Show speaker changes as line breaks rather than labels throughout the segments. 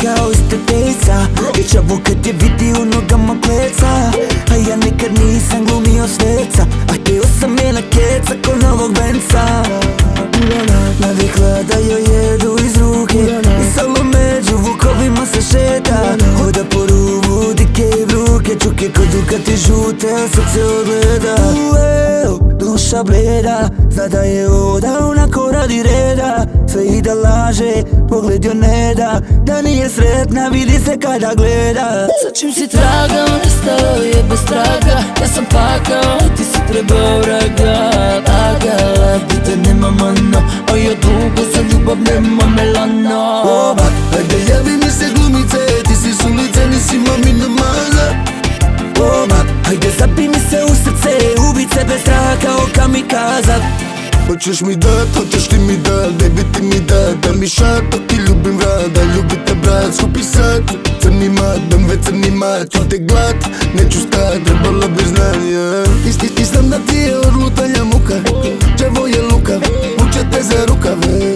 kao estetica. Dječavu kad je vidi u nogama pleca, a ja nikad nisam glumio sveca, a htio sam njena keca ko novog Benca. Navikla da joj jedu iz ruke i samo među vukovima se šeta. Hoda po rubu, dike i bruke, čuke kod Dukati žute, a srce odgleda. Duša bleda, zna da je oda, onako radi reda. Sve i da laže, pogled joj ne da, da nije sretna, vidi se kada gleda.
Za čim si tragao, nestao je bez traga. Ja sam pakao, ti si trebao vraga. Lagala bi te nema mano, a ja dugo za ljubav nema melano.
Oba, ajde javi mi se glumice, ti si s ulice, nisi mamina maza.
Oba, ajde zapi mi se u srce, ubice bez straha kao kamikaza.
Hoćeš mi dat, hoćeš ti mi dat, baby ti mi dat, da mi šat, to ti ljubim vrat, da ljubite brat, skupi sad. Crni mat, BMW crni mat, ću te glad, neću stat, trebala bi znanja. I znam da ti je od lutanja muka, đavo je lukav, vuče te za rukave,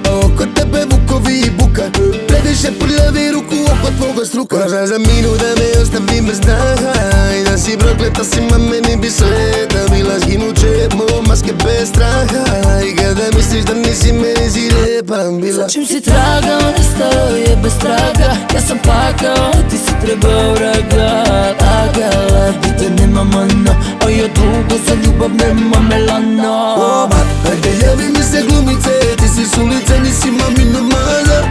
a oko tebe vukovi i buka, previše prljavi ruku oko tvoga struka. Kažem za minut da me ostavi bez daha, i da si prokleta si ma meni bi sve, da bila zginuće maske bez straha. I kada misliš da nisi meni si lepa bila.
Za čim si tragao, nestao je bez traga. Ja sam pakao, ti si trebao vraga. Lagala bi te nema mano, a ja dugo za ljubav nema melano.
Oba, ajde javi mi se glumice, ti si s ulice, nisi mamina maza.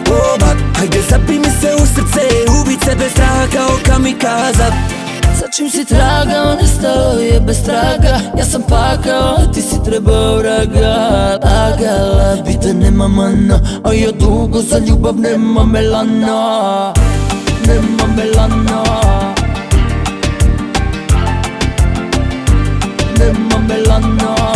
Oba, ajde zapi mi se u srce, ubice bez straha kao kamikaza.
Za čim si tragao, nestao je bez traga. Ja sam pakao, ti si trebao vraga. Lagala bi te nema mano, a ja dugo za ljubav nema melano. Nema melano. Nema melano.